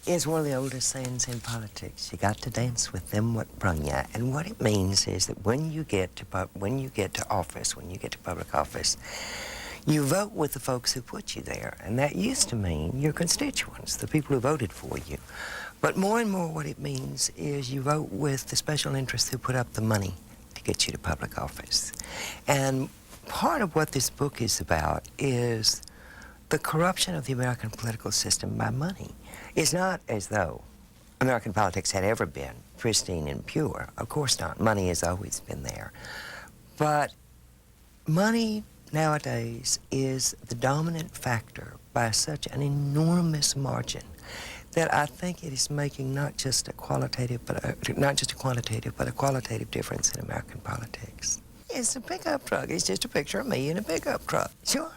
is one of the oldest sayings in politics. You got to dance with them what brung ya. And what it means is that when you get to office, when you get to public office, you vote with the folks who put you there. And that used to mean your constituents, the people who voted for you. But more and more what it means is you vote with the special interests who put up the money to get you to public office. And part of what this book is about is the corruption of the American political system by money. It's not as though American politics had ever been pristine and pure. Of course not. Money has always been there. But money nowadays is the dominant factor by such an enormous margin that I think it is making not just a qualitative, but a qualitative difference in American politics. It's a pickup truck. It's just a picture of me in a pickup truck. Sure.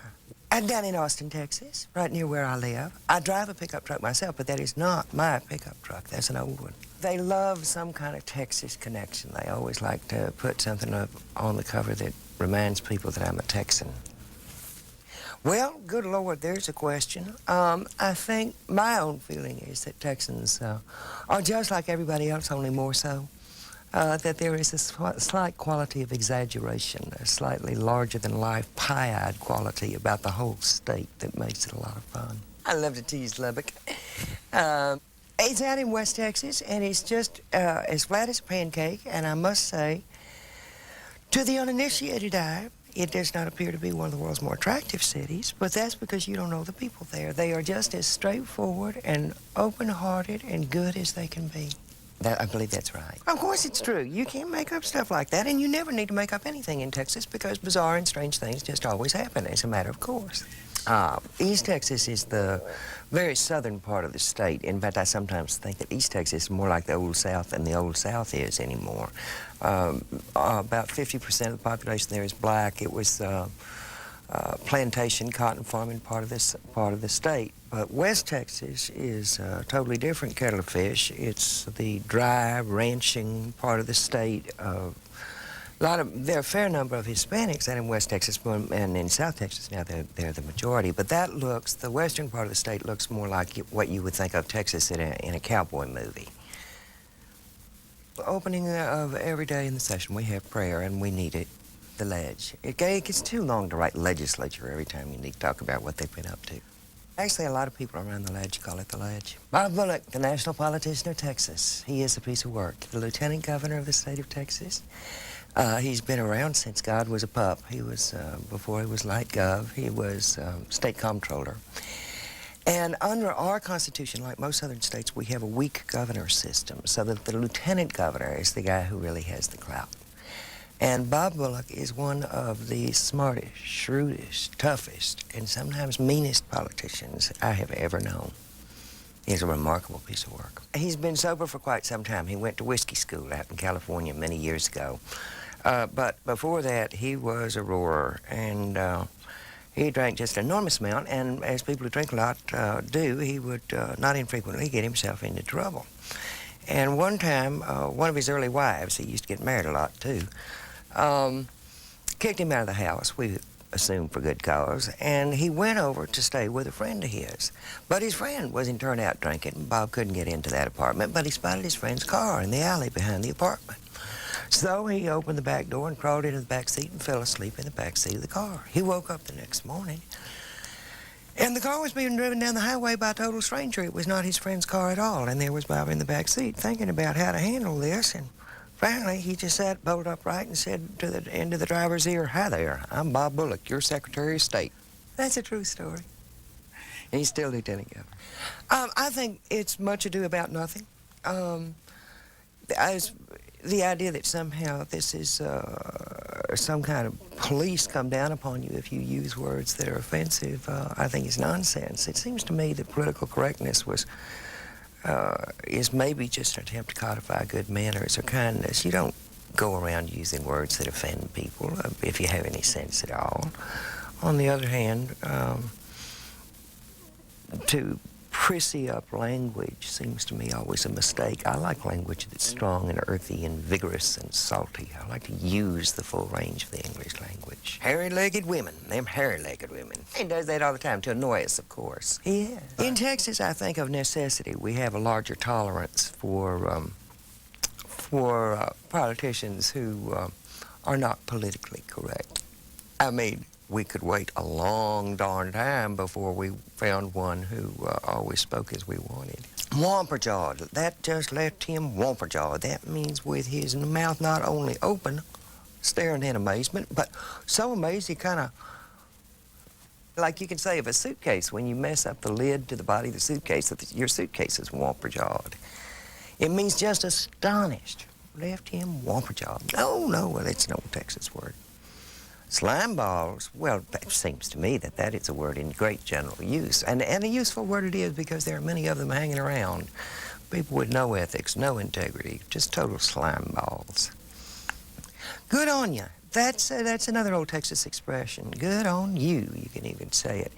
I'm down in Austin, Texas, right near where I live. I drive a pickup truck myself, but that is not my pickup truck. That's an old one. They love some kind of Texas connection. They always like to put something up on the cover that reminds people that I'm a Texan. Well, good Lord, there's a question. I think my own feeling is that Texans are just like everybody else, only more so. That there is a slight quality of exaggeration, a slightly larger-than-life, pie-eyed quality about the whole state that makes it a lot of fun. I love to tease Lubbock. It's out in West Texas, and it's just as flat as a pancake, and I must say, to the uninitiated eye, it does not appear to be one of the world's more attractive cities, but that's because you don't know the people there. They are just as straightforward and open-hearted and good as they can be. I believe that's right. Of course it's true. You can't make up stuff like that, and you never need to make up anything in Texas because bizarre and strange things just always happen as a matter of course. East Texas is the very southern part of the state. In fact, I sometimes think that East Texas is more like the Old South than the Old South is anymore. About 50% of the population there is black. It was plantation, cotton farming part of the state. But West Texas is a totally different kettle of fish. It's the dry, ranching part of the state. There are a fair number of Hispanics out in West Texas, and in South Texas now they're the majority. But the western part of the state looks more like what you would think of Texas in a cowboy movie. The opening of every day in the session, we have prayer, and we need it. The ledge. It gets too long to write legislature every time you need to talk about what they've been up to. Actually, a lot of people around the ledge call it the ledge. Bob Bullock, the national politician of Texas. He is a piece of work. The lieutenant governor of the state of Texas. He's been around since God was a pup. He was, before he was light gov, he was state comptroller. And under our Constitution, like most southern states, we have a weak governor system, so that the lieutenant governor is the guy who really has the clout. And Bob Bullock is one of the smartest, shrewdest, toughest, and sometimes meanest politicians I have ever known. He's a remarkable piece of work. He's been sober for quite some time. He went to whiskey school out in California many years ago. But before that, he was a roarer, and he drank just an enormous amount, and as people who drink a lot do, he would not infrequently get himself into trouble. And one time, one of his early wives, he used to get married a lot too, kicked him out of the house, we assume for good cause, and he went over to stay with a friend of his. But his friend was in turn out drinking. Bob couldn't get into that apartment, but he spotted his friend's car in the alley behind the apartment. So he opened the back door and crawled into the back seat and fell asleep in the back seat of the car. He woke up the next morning, and the car was being driven down the highway by a total stranger. It was not his friend's car at all, and there was Bob in the back seat thinking about how to handle this, and finally, he just sat bolt upright and said into the driver's ear, "Hi there, I'm Bob Bullock, your Secretary of State." That's a true story. And he's still lieutenant governor. I think it's much ado about nothing. The idea that somehow this is some kind of police come down upon you if you use words that are offensive, I think is nonsense. It seems to me that political correctness is maybe just an attempt to codify good manners or kindness. You don't go around using words that offend people if you have any sense at all. On the other hand, to prissy up language seems to me always a mistake. I like language that's strong and earthy and vigorous and salty. I like to use the full range of the English language. Hairy-legged women, them hairy-legged women. He does that all the time to annoy us, of course. Yeah. In Texas, I think of necessity, we have a larger tolerance for politicians who are not politically correct. I mean, we could wait a long darn time before we found one who always spoke as we wanted. Whomper-jawed, that just left him whomper-jawed. That means with his mouth not only open, staring in amazement, but so amazed he kind of, like you can say of a suitcase, when you mess up the lid to the body of the suitcase, that your suitcase is whomper-jawed. It means just astonished. Left him whomper-jawed. No, well, it's an old Texas word. Slime balls, well, it seems to me that that is a word in great general use. And a useful word it is because there are many of them hanging around. People with no ethics, no integrity, just total slime balls. Good on you. That's another old Texas expression. Good on you, you can even say it.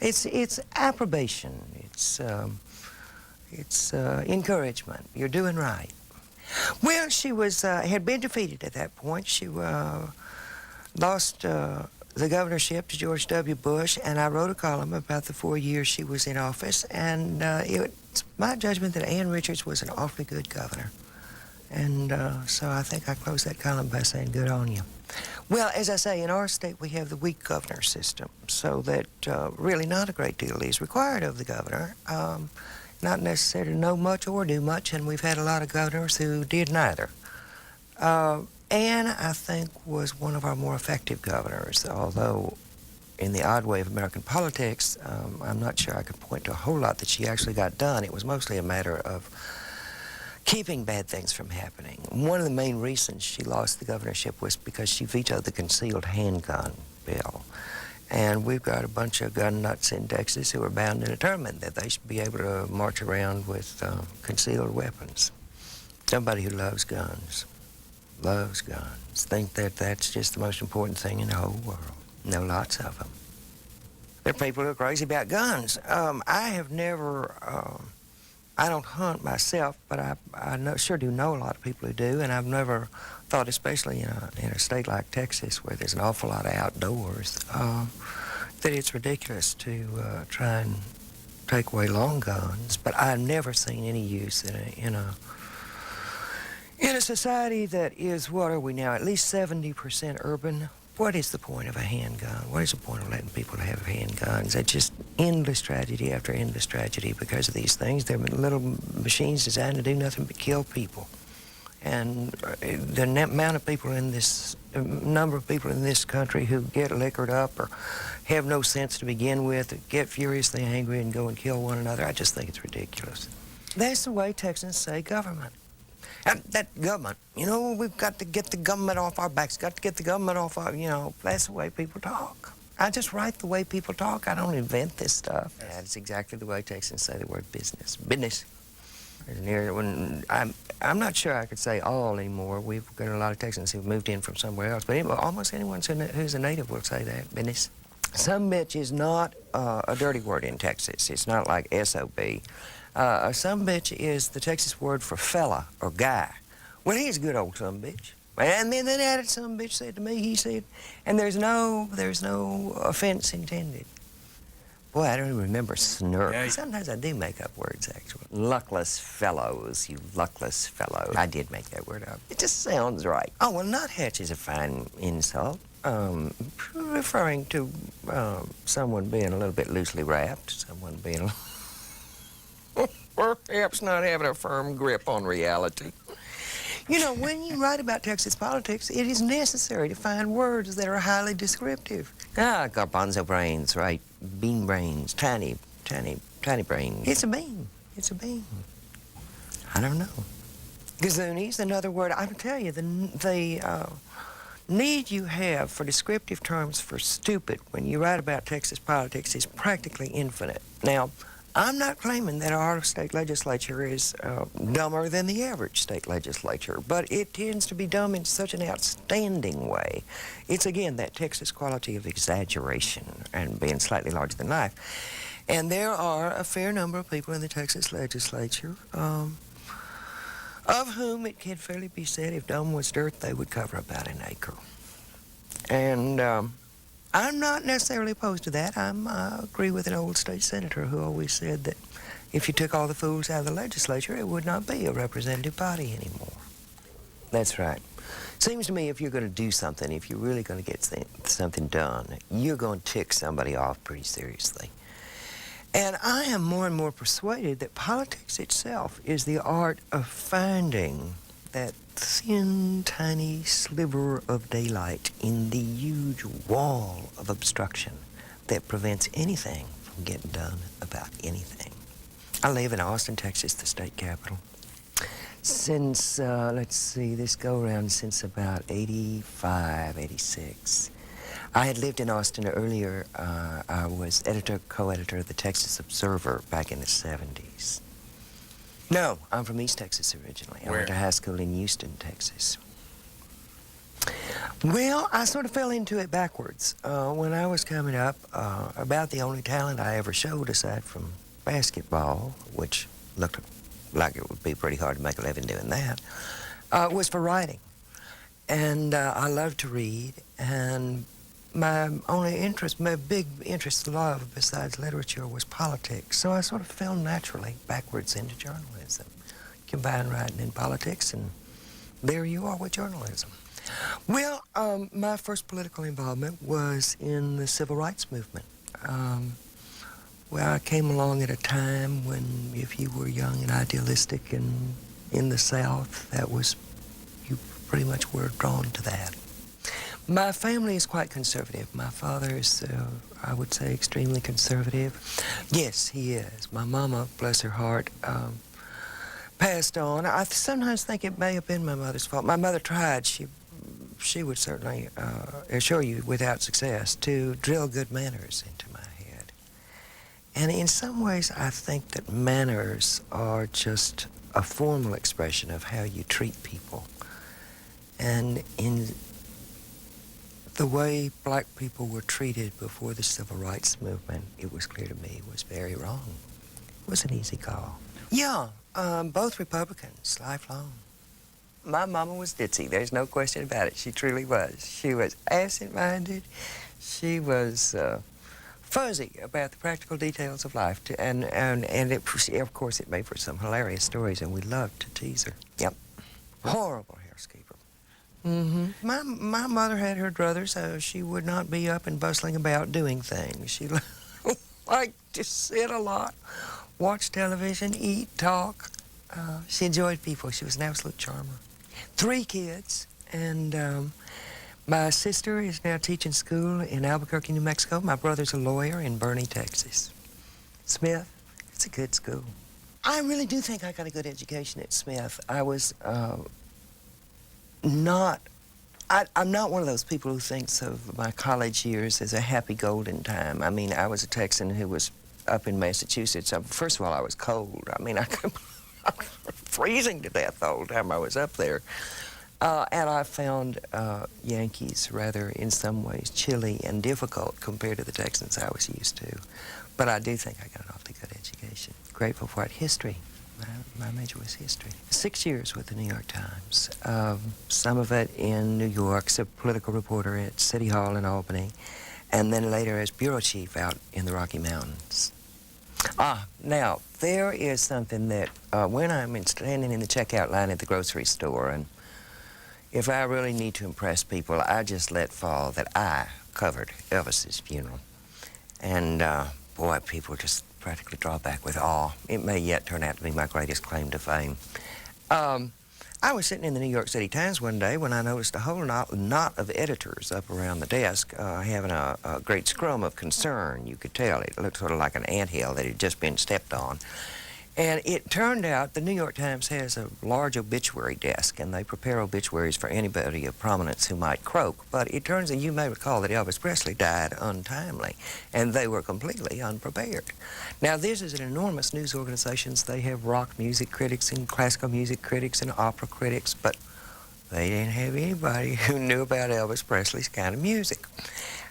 It's approbation. It's encouragement. You're doing right. Well, she was had been defeated at that point. She lost the governorship to George W. Bush, and I wrote a column about the 4 years she was in office, and it's my judgment that Ann Richards was an awfully good governor. And so I think I closed that column by saying, good on you. Well, as I say, in our state we have the weak governor system, so that really not a great deal is required of the governor. Not necessary to know much or do much, and we've had a lot of governors who did neither. Ann, I think, was one of our more effective governors, although in the odd way of American politics, I'm not sure I could point to a whole lot that she actually got done. It was mostly a matter of keeping bad things from happening. One of the main reasons she lost the governorship was because she vetoed the concealed handgun bill. And we've got a bunch of gun nuts in Texas who are bound and determined that they should be able to march around with concealed weapons. Somebody who loves guns, think that that's just the most important thing in the whole world. Know lots of them. There are people who are crazy about guns. I have never, I don't hunt myself, but I sure do know a lot of people who do, and I've never thought, especially in a state like Texas where there's an awful lot of outdoors, that it's ridiculous to try and take away long guns. But I've never seen any use in a society that is, what are we now, at least 70% urban. What is the point of a handgun? What is the point of letting people have handguns? It's just endless tragedy after endless tragedy because of these things. They're little machines designed to do nothing but kill people. And the amount of people in this, number of people in this country who get liquored up or have no sense to begin with, get furiously angry and go and kill one another, I just think it's ridiculous. That's the way Texans say government. That government, you know, we've got to get the government off our backs, got to get the government off our, you know, that's the way people talk. I just write the way people talk. I don't invent this stuff. That's exactly the way Texans say the word business. Business. I'm not sure I could say all anymore. We've got a lot of Texans who've moved in from somewhere else, but almost anyone who's a native will say that, business. Sumbitch is not a dirty word in Texas. It's not like S-O-B. A sumbitch is the Texas word for fella or guy. Well, he's a good old sumbitch. And then that added sumbitch said to me, he said, and there's no offense intended. Boy, I don't even remember snurk. Yeah. Sometimes I do make up words, actually. Luckless fellows, you luckless fellow. I did make that word up. It just sounds right. Oh, well, nuthatch is a fine insult, referring to someone being a little bit loosely wrapped, someone being perhaps not having a firm grip on reality. You know, when you write about Texas politics, it is necessary to find words that are highly descriptive. Garbanzo brains, right? Bean brains, tiny brains. It's a bean. It's a bean. I don't know. Gazoonies, another word. I can tell you, the need you have for descriptive terms for stupid when you write about Texas politics is practically infinite. Now, I'm not claiming that our state legislature is dumber than the average state legislature, but it tends to be dumb in such an outstanding way. It's, again, that Texas quality of exaggeration and being slightly larger than life. And there are a fair number of people in the Texas legislature, of whom it can fairly be said if dome was dirt, they would cover about an acre. And I'm not necessarily opposed to that. I agree with an old state senator who always said that if you took all the fools out of the legislature, it would not be a representative body anymore. That's right. Seems to me if you're going to do something, if you're really going to get something done, you're going to tick somebody off pretty seriously. And I am more and more persuaded that politics itself is the art of finding that thin, tiny sliver of daylight in the huge wall of obstruction that prevents anything from getting done about anything. I live in Austin, Texas, the state capital. Since, let's see, this go-around since about 85, 86. I had lived in Austin earlier. I was co-editor of the Texas Observer back in the 70s. No, I'm from East Texas originally. Where? I went to high school in Houston, Texas. Well, I sort of fell into it backwards. When I was coming up, about the only talent I ever showed aside from basketball, which looked like it would be pretty hard to make a living doing that, was for writing. And I loved to read, and my only interest, my big interest, love, besides literature, was politics. So I sort of fell naturally backwards into journalism. Combine writing and politics, and there you are with journalism. Well, my first political involvement was in the civil rights movement. Well, I came along at a time when if you were young and idealistic and in the South, that was, you pretty much were drawn to that. My family is quite conservative. My father is, I would say, extremely conservative. Yes, he is. My mama, bless her heart, passed on. I sometimes think it may have been my mother's fault. My mother tried. She would certainly assure you, without success, to drill good manners into my head. And in some ways, I think that manners are just a formal expression of how you treat people. And in the way black people were treated before the civil rights movement, it was clear to me, was very wrong. It was an easy call. Yeah, both Republicans, lifelong. My mama was ditzy, there's no question about it. She truly was. She was absent-minded. She was fuzzy about the practical details of life. And of course, it made for some hilarious stories, and we loved to tease her. Yep. Horrible housekeeper. Mm-hmm. My mother had her druthers, so she would not be up and bustling about doing things. She liked to sit a lot, watch television, eat, talk. She enjoyed people. She was an absolute charmer. 3 kids, and my sister is now teaching school in Albuquerque, New Mexico. My brother's a lawyer in Berkeley, Texas. Smith, it's a good school. I really do think I got a good education at Smith. I was I'm not one of those people who thinks of my college years as a happy golden time. I mean, I was a Texan who was up in Massachusetts. First of all, I was cold. I mean, I was freezing to death the whole time I was up there. And I found Yankees rather, in some ways, chilly and difficult compared to the Texans I was used to. But I do think I got an awfully good education. Grateful for it. History. My major was history. 6 years with the New York Times. Some of it in New York, as a political reporter at City Hall in Albany, and then later as bureau chief out in the Rocky Mountains. Now, there is something that when I'm standing in the checkout line at the grocery store, and if I really need to impress people, I just let fall that I covered Elvis's funeral. And boy, people just practically draw back with awe. It may yet turn out to be my greatest claim to fame. I was sitting in the New York City Times one day when I noticed a whole knot of editors up around the desk having a great scrum of concern. You could tell it looked sort of like an anthill that had just been stepped on. And it turned out the New York Times has a large obituary desk, and they prepare obituaries for anybody of prominence who might croak. But it turns out, you may recall that Elvis Presley died untimely, and they were completely unprepared. Now, this is an enormous news organization. They have rock music critics and classical music critics and opera critics, but they didn't have anybody who knew about Elvis Presley's kind of music.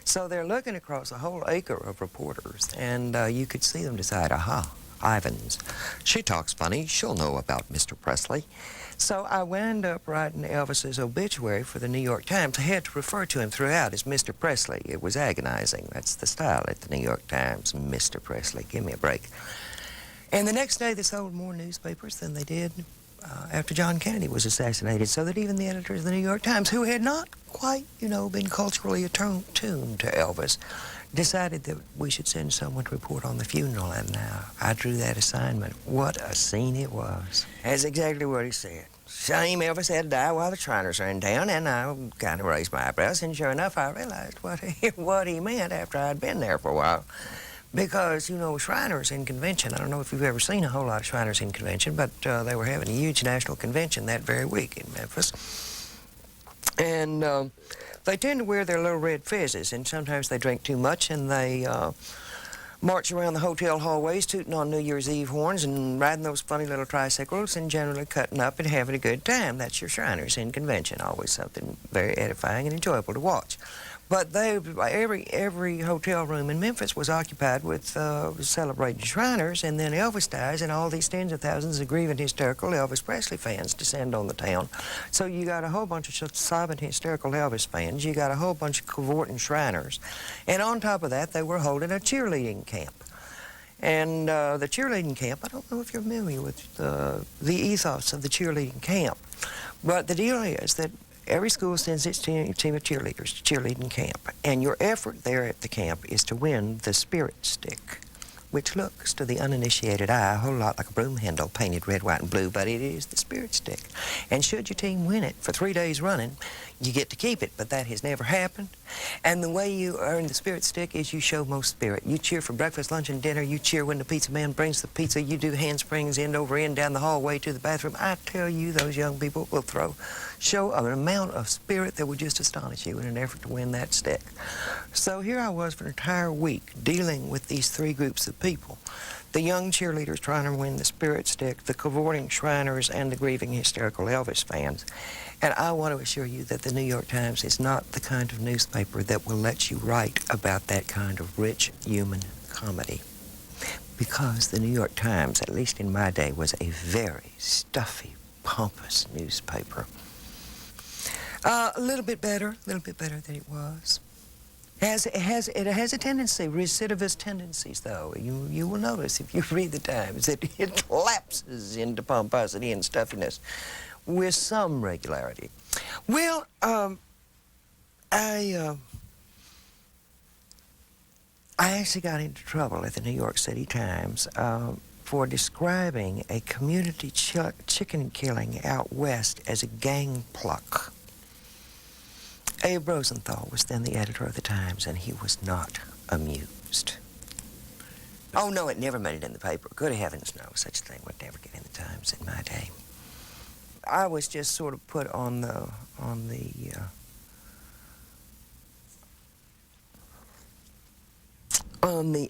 So they're looking across a whole acre of reporters, and you could see them decide, aha, Ivins. She talks funny. She'll know about Mr. Presley. So I wound up writing Elvis's obituary for the New York Times. I had to refer to him throughout as Mr. Presley. It was agonizing. That's the style at the New York Times, Mr. Presley. Give me a break. And the next day they sold more newspapers than they did after John Kennedy was assassinated, so that even the editors of the New York Times, who had not quite, you know, been culturally attuned to Elvis, decided that we should send someone to report on the funeral, and I drew that assignment. What a scene it was. That's exactly what he said. Shame Elvis had to die while the Shriners are in town, and I kind of raised my eyebrows, and sure enough, I realized what he meant after I'd been there for a while. Because, you know, Shriners in convention, I don't know if you've ever seen a whole lot of Shriners in convention, but they were having a huge national convention that very week in Memphis. And they tend to wear their little red fezzes, and sometimes they drink too much, and they march around the hotel hallways tooting on New Year's Eve horns and riding those funny little tricycles and generally cutting up and having a good time. That's your Shriners in convention, always something very edifying and enjoyable to watch. But every hotel room in Memphis was occupied with celebrating Shriners, and then Elvis dies, and all these tens of thousands of grieving, hysterical Elvis Presley fans descend on the town. So you got a whole bunch of sobbing, hysterical Elvis fans. You got a whole bunch of cavorting Shriners. And on top of that, they were holding a cheerleading camp. And the cheerleading camp, I don't know if you're familiar with the ethos of the cheerleading camp, but the deal is that every school sends its team of cheerleaders to cheerleading camp, and your effort there at the camp is to win the spirit stick, which looks to the uninitiated eye a whole lot like a broom handle painted red, white, and blue, but it is the spirit stick. And should your team win it for 3 days running, you get to keep it, but that has never happened. And the way you earn the spirit stick is you show most spirit. You cheer for breakfast, lunch, and dinner. You cheer when the pizza man brings the pizza. You do handsprings end over end down the hallway to the bathroom. I tell you, those young people will show an amount of spirit that would just astonish you in an effort to win that stick. So here I was for an entire week dealing with these 3 groups of people. The young cheerleaders trying to win the spirit stick, the cavorting Shriners, and the grieving, hysterical Elvis fans. And I want to assure you that the New York Times is not the kind of newspaper that will let you write about that kind of rich human comedy. Because the New York Times, at least in my day, was a very stuffy, pompous newspaper. A little bit better than it was. It has a tendency, recidivist tendencies, though. You will notice if you read the Times that it lapses into pomposity and stuffiness with some regularity. Well, I actually got into trouble at the New York City Times for describing a community chicken killing out west as a gang pluck. Abe Rosenthal was then the editor of the Times, and he was not amused. Oh, no, it never made it in the paper. Good heavens, no. Such a thing would never get in the Times in my day. I was just sort of put on the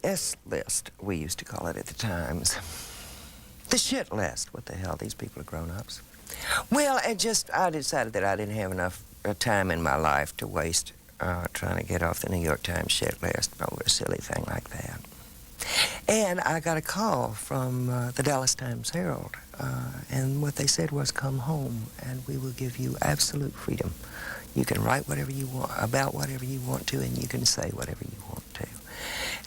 S list, we used to call it at the Times. The shit list. What the hell? These people are grown-ups. Well, I decided that I didn't have enough time in my life to waste trying to get off the New York Times shit list over a silly thing like that. And I got a call from the Dallas Times Herald, and what they said was, come home and we will give you absolute freedom. You can write whatever you want, about whatever you want to, and you can say whatever you want to.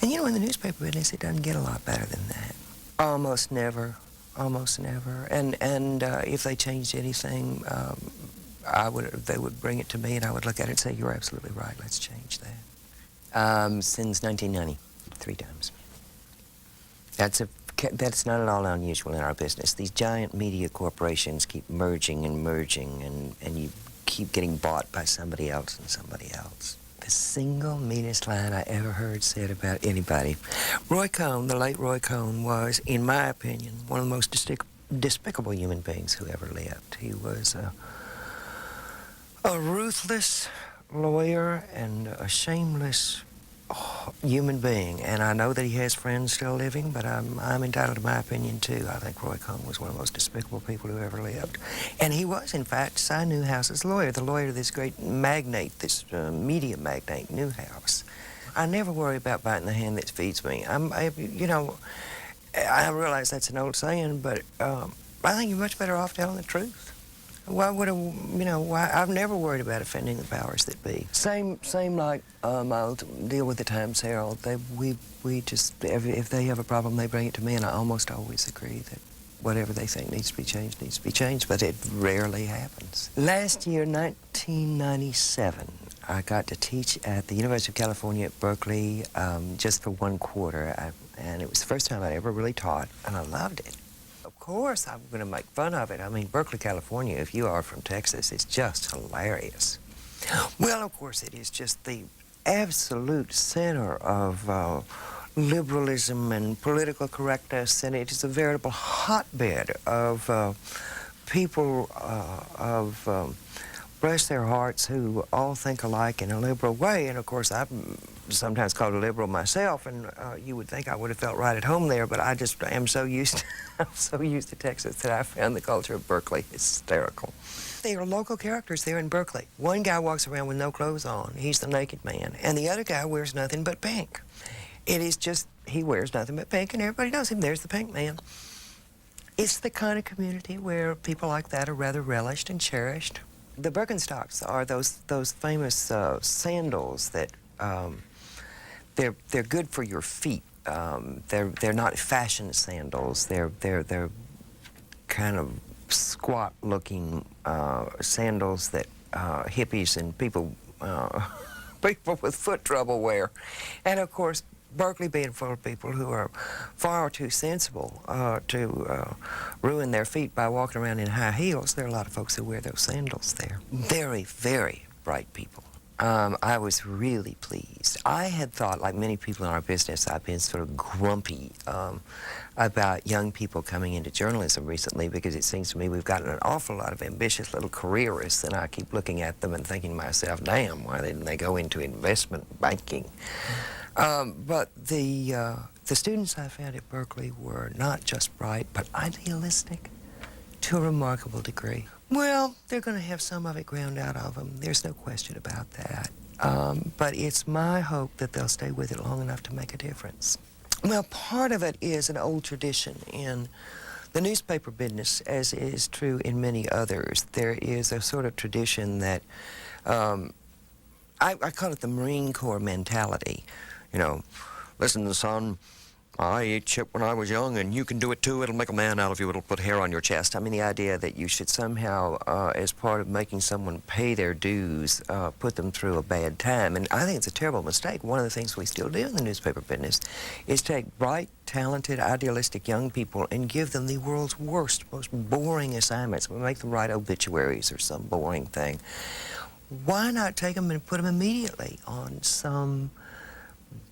And you know, in the newspaper business, it doesn't get a lot better than that. Almost never. And if they changed anything, they would bring it to me, and I would look at it and say, you're absolutely right, let's change that. Since 1990, 3 times. That's not at all unusual in our business. These giant media corporations keep merging, and you keep getting bought by somebody else and somebody else. The single meanest line I ever heard said about anybody. Roy Cohn, the late Roy Cohn, was, in my opinion, one of the most despicable human beings who ever lived. He was a ruthless lawyer and a shameless human being, and I know that he has friends still living, but I'm entitled to my opinion too. I think Roy Cohn was one of the most despicable people who ever lived. And he was, in fact, Cy Newhouse's lawyer, the lawyer of this great magnate, this media magnate, Newhouse. I never worry about biting the hand that feeds me. You know, I realize that's an old saying, but I think you're much better off telling the truth. Why would I've never worried about offending the powers that be. Same like I'll deal with the Times Herald. We just, if they have a problem, they bring it to me, and I almost always agree that whatever they think needs to be changed, but it rarely happens. Last year, 1997, I got to teach at the University of California at Berkeley just for 1 quarter, and it was the first time I'd ever really taught, and I loved it. Of course, I'm going to make fun of it. I mean, Berkeley, California, if you are from Texas, it's just hilarious. Well, of course, it is just the absolute center of liberalism and political correctness, and it is a veritable hotbed of people of bless their hearts who all think alike in a liberal way. And of course, I'm sometimes called a liberal myself, and you would think I would have felt right at home there, but I just am so used to, I'm so used to Texas that I found the culture of Berkeley hysterical. They are local characters there in Berkeley. One guy walks around with no clothes on. He's the naked man. And the other guy wears nothing but pink. It is just, he wears nothing but pink, and everybody knows him. There's the pink man. It's the kind of community where people like that are rather relished and cherished. The Birkenstocks are those famous sandals that they're good for your feet. They're not fashion sandals. They're kind of squat-looking sandals that hippies and people people with foot trouble wear. And of course, Berkeley being full of people who are far too sensible to ruin their feet by walking around in high heels, there are a lot of folks who wear those sandals there. Very, very bright people. I was really pleased. I had thought, like many people in our business, I've been sort of grumpy about young people coming into journalism recently, because it seems to me we've gotten an awful lot of ambitious little careerists, and I keep looking at them and thinking to myself, damn, why didn't they go into investment banking? But the students I found at Berkeley were not just bright, but idealistic to a remarkable degree. Well, they're going to have some of it ground out of them. There's no question about that. But it's my hope that they'll stay with it long enough to make a difference. Well, part of it is an old tradition in the newspaper business, as is true in many others. There is a sort of tradition that, I call it the Marine Corps mentality. You know, listen, son, I ate chip when I was young, and you can do it too. It'll make a man out of you. It'll put hair on your chest. I mean, the idea that you should somehow, as part of making someone pay their dues, put them through a bad time. And I think it's a terrible mistake. One of the things we still do in the newspaper business is take bright, talented, idealistic young people and give them the world's worst, most boring assignments. We make them write obituaries or some boring thing. Why not take them and put them immediately on some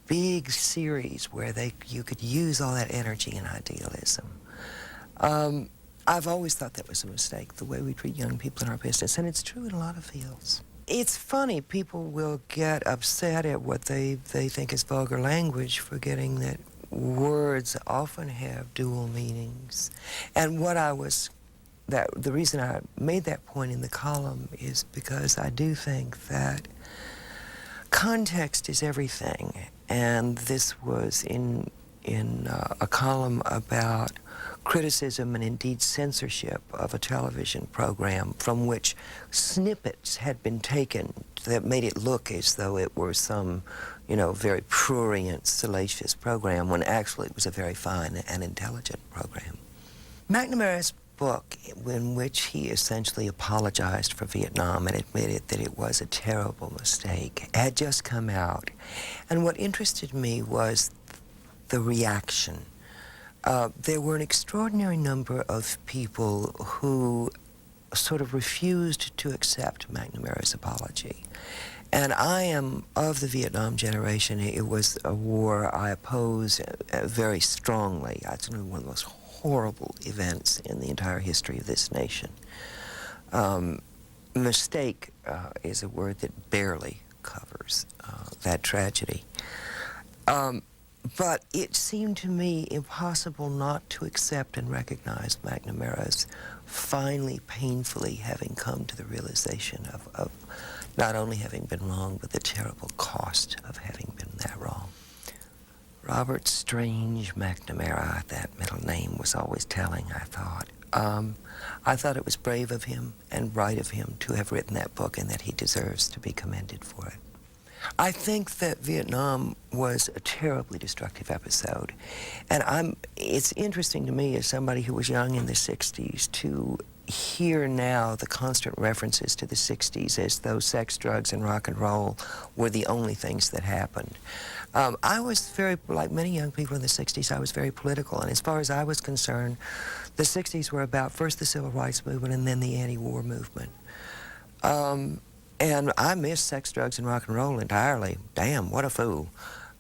big series where you could use all that energy and idealism? I've always thought that was a mistake, the way we treat young people in our business, and it's true in a lot of fields. It's funny, people will get upset at what they think is vulgar language, forgetting that words often have dual meanings. And the reason I made that point in the column is because I do think that context is everything. And this was in a column about criticism and indeed censorship of a television program from which snippets had been taken that made it look as though it were some, you know, very prurient, salacious program, when actually it was a very fine and intelligent program. McNamara's book, in which he essentially apologized for Vietnam and admitted that it was a terrible mistake, had just come out. And what interested me was the reaction. There were an extraordinary number of people who sort of refused to accept McNamara's apology. And I am of the Vietnam generation. It was a war I oppose very strongly. It's one of the most horrible events in the entire history of this nation. Mistake is a word that barely covers that tragedy. But it seemed to me impossible not to accept and recognize McNamara's finally, painfully having come to the realization of not only having been wrong, but the terrible cost of having been that wrong. Robert Strange McNamara, that middle name was always telling, I thought. I thought it was brave of him and right of him to have written that book, and that he deserves to be commended for it. I think that Vietnam was a terribly destructive episode. And it's interesting to me as somebody who was young in the 60s to hear now the constant references to the 60s as though sex, drugs, and rock and roll were the only things that happened. I was very, like many young people in the 60s, I was very political. And as far as I was concerned, the 60s were about first the civil rights movement and then the anti-war movement. And I missed sex, drugs, and rock and roll entirely. Damn, what a fool.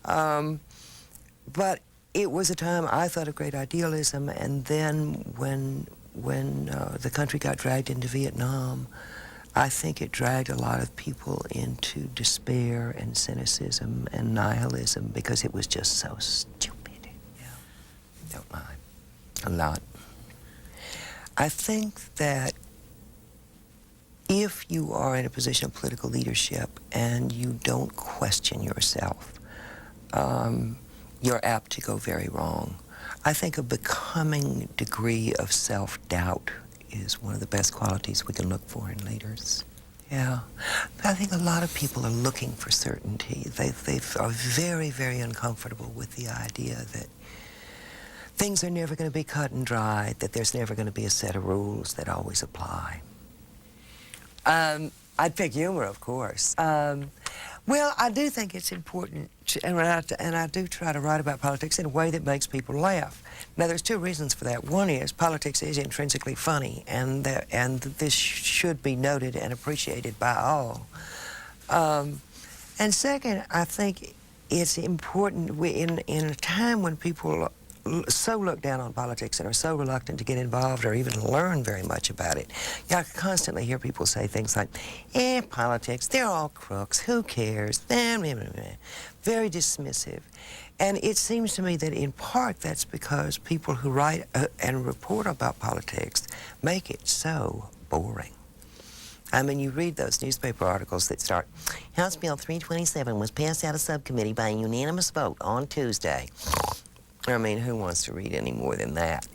But it was a time I thought of great idealism, and then when the country got dragged into Vietnam, I think it dragged a lot of people into despair and cynicism and nihilism because it was just so stupid. Yeah. Don't mind. A lot. I think that if you are in a position of political leadership and you don't question yourself, you're apt to go very wrong. I think a becoming degree of self-doubt is one of the best qualities we can look for in leaders. Yeah. But I think a lot of people are looking for certainty. They are very, very uncomfortable with the idea that things are never going to be cut and dried, that there's never going to be a set of rules that always apply. I'd pick humor, of course. Well, I do think it's important, and I do try to write about politics in a way that makes people laugh. Now, there's two reasons for that. One is politics is intrinsically funny, and this should be noted and appreciated by all. And second, I think it's important in a time when people so look down on politics and are so reluctant to get involved or even learn very much about it. I constantly hear people say things like, politics, they're all crooks, who cares? Very dismissive. And it seems to me that in part that's because people who write and report about politics make it so boring. I mean, you read those newspaper articles that start, House Bill 327 was passed out of subcommittee by a unanimous vote on Tuesday. I mean, who wants to read any more than that?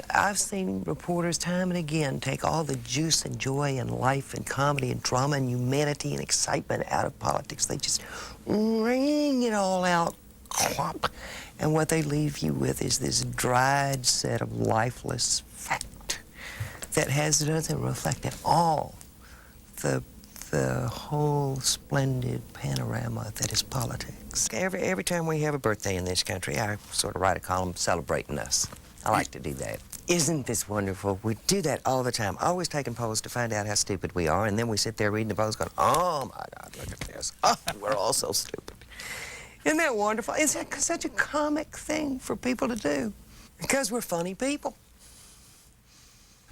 I've seen reporters time and again take all the juice and joy and life and comedy and drama and humanity and excitement out of politics. They just wring it all out, clomp. And what they leave you with is this dried set of lifeless fact that doesn't reflect at all the whole splendid panorama that is politics. Every time we have a birthday in this country, I sort of write a column celebrating us. I like to do that. Isn't this wonderful? We do that all the time, always taking polls to find out how stupid we are, and then we sit there reading the polls going, oh my God, look at this. Oh, we're all so stupid. Isn't that wonderful? It's such a comic thing for people to do because we're funny people.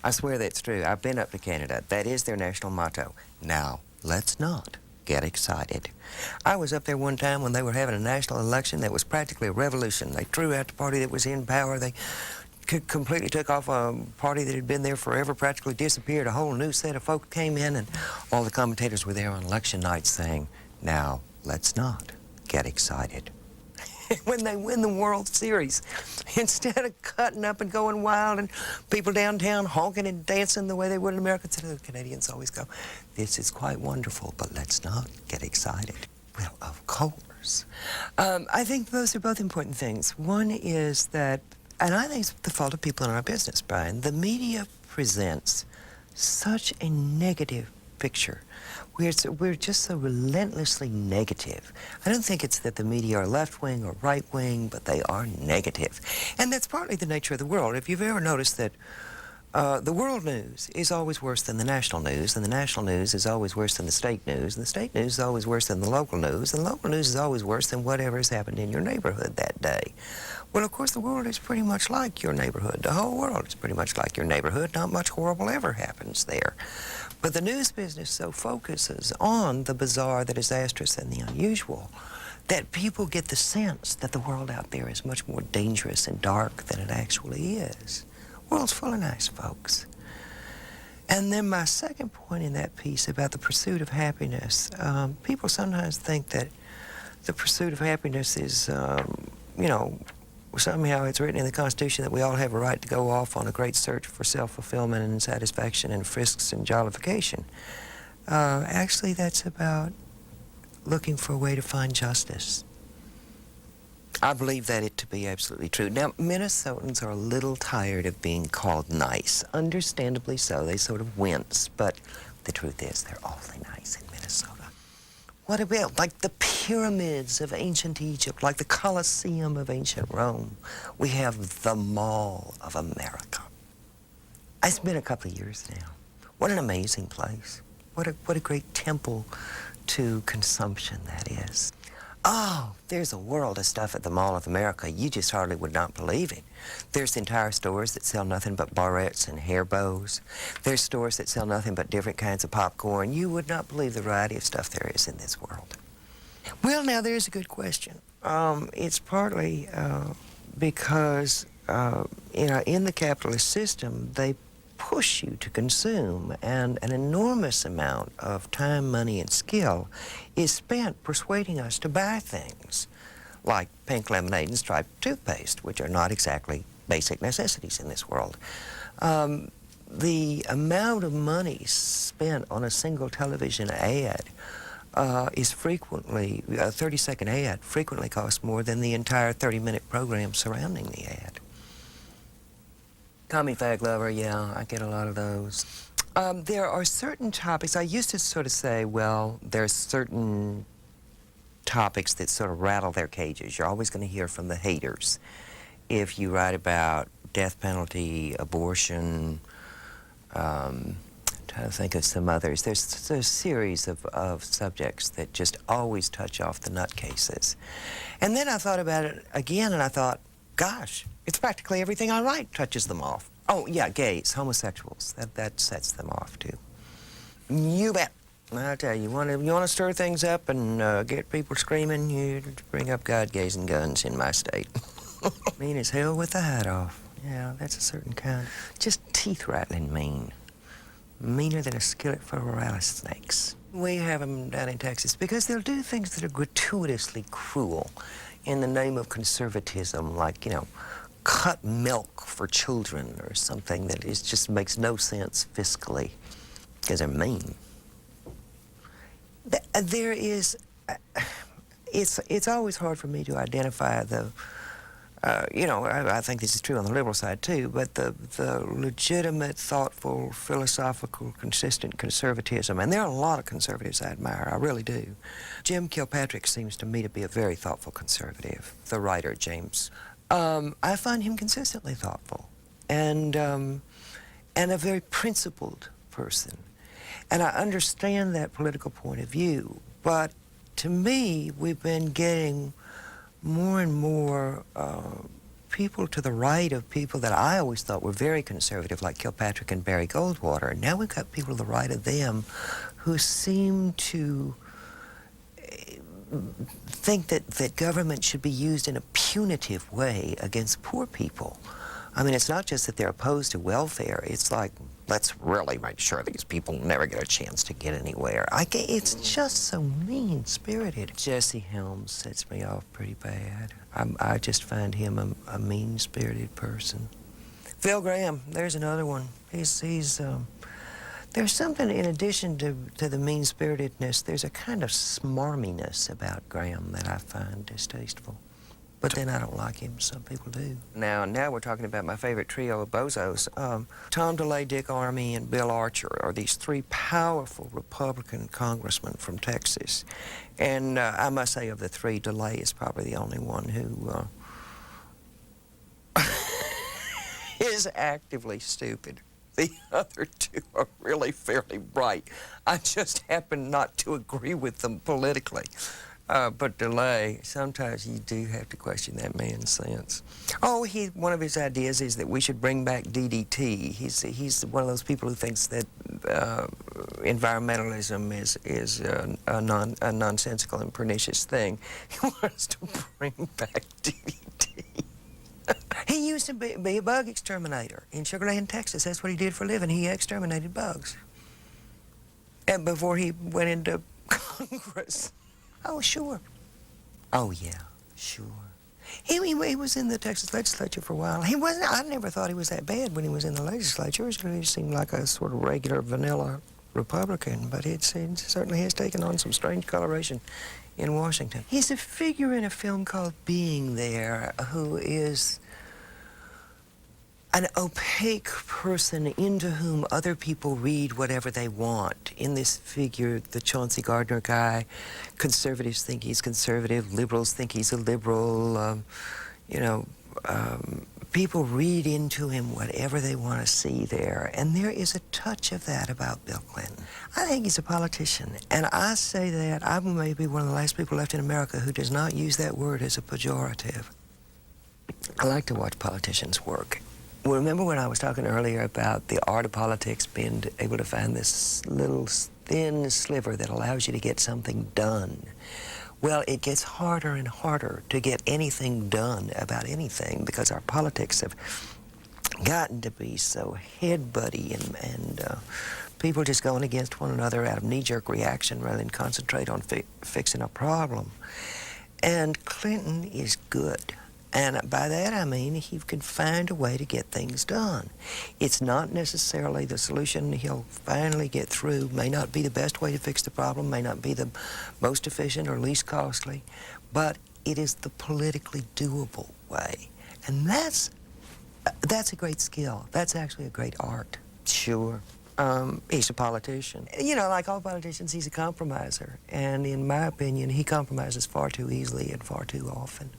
I swear that's true. I've been up to Canada. That is their national motto. Now, let's not get excited. I was up there one time when they were having a national election that was practically a revolution. They threw out the party that was in power. They completely took off a party that had been there forever, practically disappeared. A whole new set of folk came in, and all the commentators were there on election night saying, now, let's not get excited. When they win the World Series, instead of cutting up and going wild and people downtown honking and dancing the way they would in America, the Canadians always go, this is quite wonderful, but let's not get excited. Well, of course. I think those are both important things. One is that, and I think it's the fault of people in our business, Brian, the media presents such a negative picture. We're just so relentlessly negative. I don't think it's that the media are left-wing or right-wing, but they are negative. And that's partly the nature of the world. If you've ever noticed that The world news is always worse than the national news, and the national news is always worse than the state news, and the state news is always worse than the local news, and the local news is always worse than whatever has happened in your neighborhood that day. Well, of course, the world is pretty much like your neighborhood. The whole world is pretty much like your neighborhood. Not much horrible ever happens there. But the news business so focuses on the bizarre, the disastrous, and the unusual that people get the sense that the world out there is much more dangerous and dark than it actually is. The world's full of nice folks. And then my second point in that piece about the pursuit of happiness, people sometimes think that the pursuit of happiness is, you know, somehow it's written in the Constitution that we all have a right to go off on a great search for self-fulfillment and satisfaction and frisks and jollification. Actually, that's about looking for a way to find justice. I believe that it to be absolutely true. Now, Minnesotans are a little tired of being called nice. Understandably so. They sort of wince, but the truth is they're awfully nice in Minnesota. What about, like the pyramids of ancient Egypt, like the Colosseum of ancient Rome? We have the Mall of America. It's been a couple of years now. What an amazing place. What a great temple to consumption that is. Oh, there's a world of stuff at the Mall of America. You just hardly would not believe it. There's entire stores that sell nothing but barrettes and hair bows. There's stores that sell nothing but different kinds of popcorn. You would not believe the variety of stuff there is in this world. Well, now, there's a good question. It's partly because, you know, in the capitalist system, they push you to consume, and an enormous amount of time, money, and skill is spent persuading us to buy things like pink lemonade and striped toothpaste, which are not exactly basic necessities in this world. The amount of money spent on a single television ad is frequently, a 30-second ad frequently costs more than the entire 30-minute program surrounding the ad. Tommy Fag Lover, yeah, I get a lot of those. There are certain topics, I used to sort of say, well, there's certain topics that sort of rattle their cages. You're always going to hear from the haters. If you write about death penalty, abortion, trying to think of some others, there's a series of subjects that just always touch off the nutcases. And then I thought about it again, and I thought, gosh, it's practically everything I write touches them off. Oh, yeah, gays, homosexuals. That sets them off, too. You bet. I tell you, you want to stir things up and get people screaming, you bring up God, gays, and guns in my state. Mean as hell with the hat off. Yeah, that's a certain kind. Just teeth-rattling mean. Meaner than a skillet full of rattlesnakes. We have them down in Texas because they'll do things that are gratuitously cruel in the name of conservatism, like, you know, cut milk for children or something that is just makes no sense fiscally because they're mean. There is, it's always hard for me to identify the, you know, I think this is true on the liberal side too, but the legitimate, thoughtful, philosophical, consistent conservatism, and there are a lot of conservatives I admire, I really do. Jim Kilpatrick seems to me to be a very thoughtful conservative, the writer, James. I find him consistently thoughtful and a very principled person. And I understand that political point of view, but to me, we've been getting more and more people to the right of people that I always thought were very conservative, like Kilpatrick and Barry Goldwater. Now we've got people to the right of them who seem to think that government should be used in a punitive way against poor people. I mean, it's not just that they're opposed to welfare. It's like, let's really make sure these people never get a chance to get anywhere. It's just so mean-spirited. Jesse Helms sets me off pretty bad. I just find him a mean-spirited person. Phil Graham, there's another one. There's something, in addition to the mean-spiritedness, there's a kind of smarminess about Graham that I find distasteful. But then I don't like him. Some people do. Now we're talking about my favorite trio of bozos. Tom DeLay, Dick Armey, and Bill Archer are these three powerful Republican congressmen from Texas. And I must say, of the three, DeLay is probably the only one who is actively stupid. The other two are really fairly bright. I just happen not to agree with them politically. But DeLay, sometimes you do have to question that man's sense. Oh, one of his ideas is that we should bring back DDT. He's one of those people who thinks that environmentalism is a nonsensical and pernicious thing. He wants to bring back DDT. He used to be a bug exterminator in Sugar Land, Texas. That's what he did for a living. He exterminated bugs. And before he went into Congress. Oh, sure. Oh, yeah, sure. He was in the Texas legislature for a while. I never thought he was that bad when he was in the legislature. He seemed like a sort of regular vanilla Republican, but it certainly has taken on some strange coloration in Washington. He's a figure in a film called Being There who is an opaque person into whom other people read whatever they want. In this figure, the Chauncey Gardner guy, conservatives think he's conservative, liberals think he's a liberal, people read into him whatever they want to see there, and there is a touch of that about Bill Clinton. I think he's a politician, and I say that I may be one of the last people left in America who does not use that word as a pejorative. I like to watch politicians work. Well, remember when I was talking earlier about the art of politics being able to find this little thin sliver that allows you to get something done? Well, it gets harder and harder to get anything done about anything because our politics have gotten to be so head-buddy and people just going against one another out of knee-jerk reaction rather than concentrate on fixing a problem. And Clinton is good. And by that I mean he can find a way to get things done. It's not necessarily the solution he'll finally get through, may not be the best way to fix the problem, may not be the most efficient or least costly, but it is the politically doable way. And that's a great skill. That's actually a great art. Sure. He's a politician. You know, like all politicians, he's a compromiser. And in my opinion, he compromises far too easily and far too often.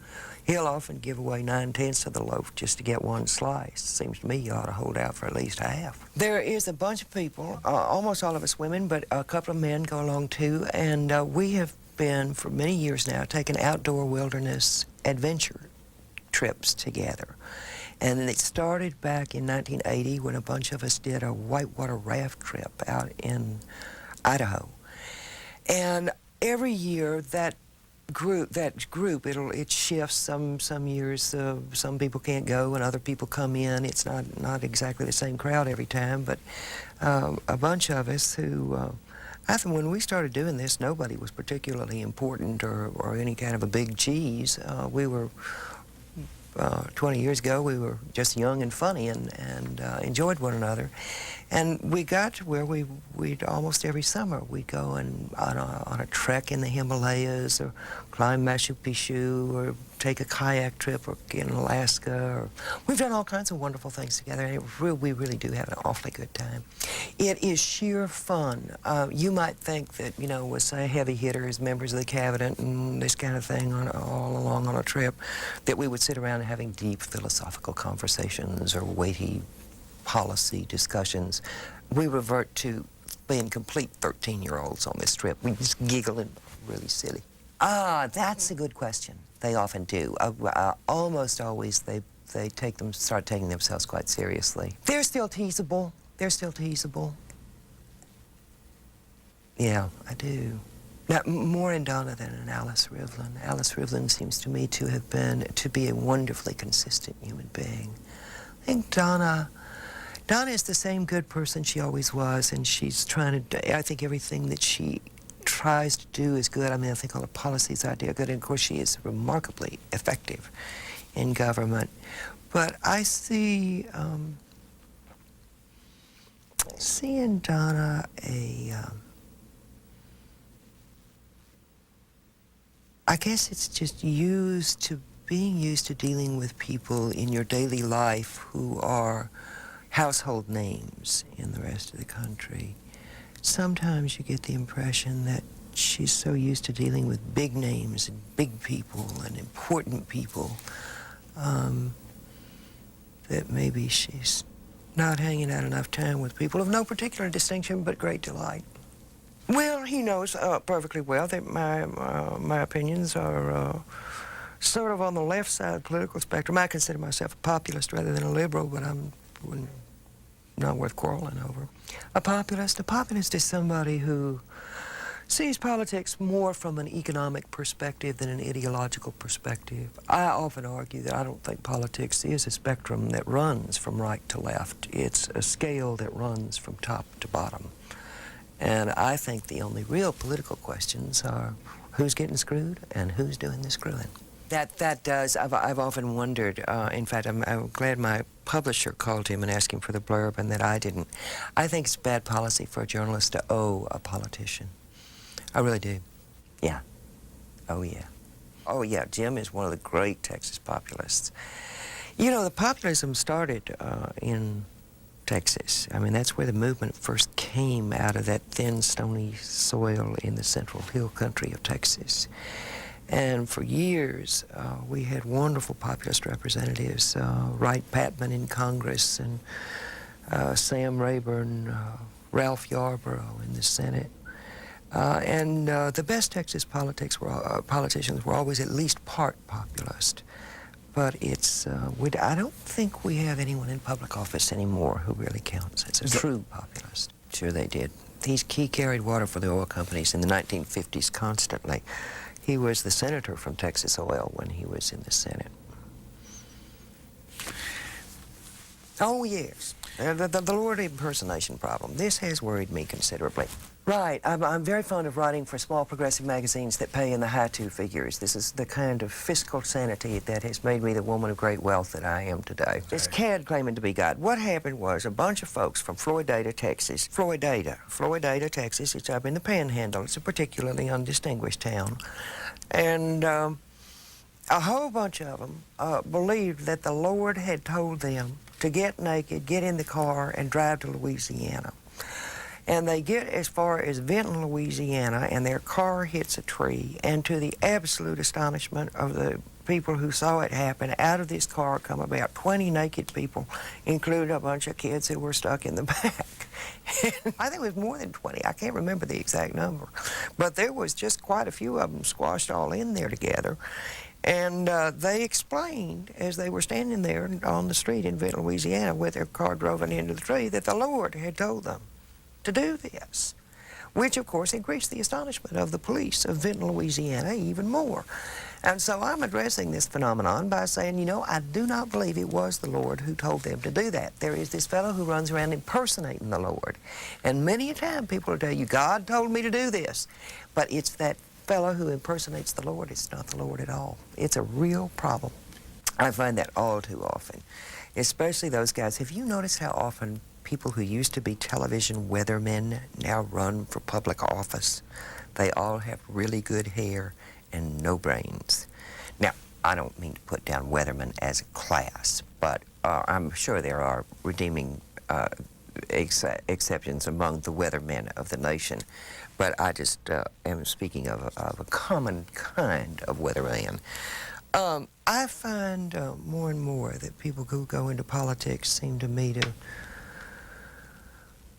He'll often give away 9/10 of the loaf just to get one slice. Seems to me you ought to hold out for at least half. There is a bunch of people, almost all of us women, but a couple of men go along too, and we have been, for many years now, taking outdoor wilderness adventure trips together. And it started back in 1980 when a bunch of us did a whitewater raft trip out in Idaho. And every year that group, it shifts. Some years some people can't go and other people come in. It's not exactly the same crowd every time, but a bunch of us who, I think when we started doing this, nobody was particularly important or any kind of a big cheese. We were 20 years ago, we were just young and funny and enjoyed one another. And we got to where we'd almost every summer, we'd go on a trek in the Himalayas or climb Machu Picchu or take a kayak trip or in Alaska. We've done all kinds of wonderful things together, and we really do have an awfully good time. It is sheer fun. You might think that, you know, with, say, heavy hitters, members of the cabinet and this kind of thing all along on a trip, that we would sit around having deep philosophical conversations or weighty policy discussions. We revert to being complete 13-year-olds on this trip. We just giggle and really silly. That's a good question. They often do. Almost always they start taking themselves quite seriously. They're still teasable. They're still teasable. Yeah, I do. Now, more in Donna than in Alice Rivlin. Alice Rivlin seems to me to be a wonderfully consistent human being. I think Donna is the same good person she always was, and she's trying to, I think everything that she tries to do is good. I mean, I think all the policies are good, and of course she is remarkably effective in government. But I see in Donna I guess it's just being used to dealing with people in your daily life who are household names in the rest of the country. Sometimes you get the impression that she's so used to dealing with big names and big people and important people that maybe she's not hanging out enough time with people of no particular distinction but great delight. Well, he knows perfectly well that my opinions are sort of on the left side of the political spectrum. I consider myself a populist rather than a liberal, but I'm not worth quarreling over. A populist is somebody who sees politics more from an economic perspective than an ideological perspective. I often argue that I don't think politics is a spectrum that runs from right to left. It's a scale that runs from top to bottom. And I think the only real political questions are who's getting screwed and who's doing the screwing. I've often wondered, in fact, I'm glad my publisher called him and asked him for the blurb and that I didn't. I think it's bad policy for a journalist to owe a politician. I really do. Yeah. Oh, yeah. Oh, yeah, Jim is one of the great Texas populists. You know, the populism started in Texas. I mean, that's where the movement first came, out of that thin, stony soil in the central hill country of Texas. And for years, we had wonderful populist representatives, Wright Patman in Congress and Sam Rayburn, Ralph Yarborough in the Senate. And the best Texas politicians were always at least part populist. But it's, I don't think we have anyone in public office anymore who really counts as a true populist. Sure they did. He carried water for the oil companies in the 1950s constantly. He was the senator from Texas Oil when he was in the Senate. Oh, yes. The Lord impersonation problem. This has worried me considerably. Right. I'm very fond of writing for small progressive magazines that pay in the high two figures. This is the kind of fiscal sanity that has made me the woman of great wealth that I am today. This cad claiming to be God. What happened was a bunch of folks from Floydada, Texas. Floydada, Texas. It's up in the Panhandle. It's a particularly undistinguished town. And a whole bunch of them believed that the Lord had told them to get naked, get in the car, and drive to Louisiana. And they get as far as Vinton, Louisiana, and their car hits a tree, and to the absolute astonishment of the people who saw it happen, out of this car come about 20 naked people, including a bunch of kids who were stuck in the back. I think it was more than 20. I can't remember the exact number. But there was just quite a few of them squashed all in there together. And they explained, as they were standing there on the street in Vinton, Louisiana, with their car driven into the tree, that the Lord had told them to do this, which of course increased the astonishment of the police of Vinton, Louisiana even more. And so I'm addressing this phenomenon by saying, you know, I do not believe it was the Lord who told them to do that. There is this fellow who runs around impersonating the Lord. And many a time people will tell you, God told me to do this. But it's that fellow who impersonates the Lord. It's not the Lord at all. It's a real problem. I find that all too often, especially those guys. Have you noticed how often people who used to be television weathermen now run for public office? They all have really good hair and no brains. Now, I don't mean to put down weathermen as a class, but I'm sure there are redeeming exceptions among the weathermen of the nation. But I just am speaking of a common kind of weatherman. I find more and more that people who go into politics seem to me to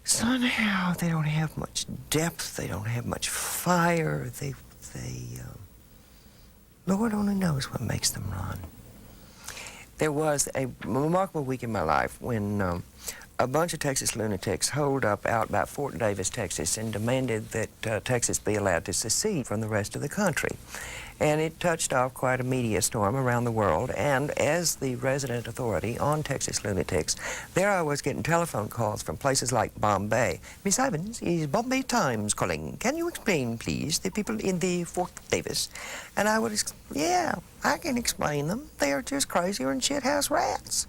somehow they don't have much depth, they don't have much fire, Lord only knows what makes them run. There was a remarkable week in my life when a bunch of Texas lunatics holed up out by Fort Davis, Texas, and demanded that Texas be allowed to secede from the rest of the country. And it touched off quite a media storm around the world, and as the resident authority on Texas lunatics, there I was getting telephone calls from places like Bombay. Miss Ivins, is Bombay Times calling? Can you explain, please, the people in the Fort Davis? And I would, yeah, I can explain them. They are just crazier than shithouse rats.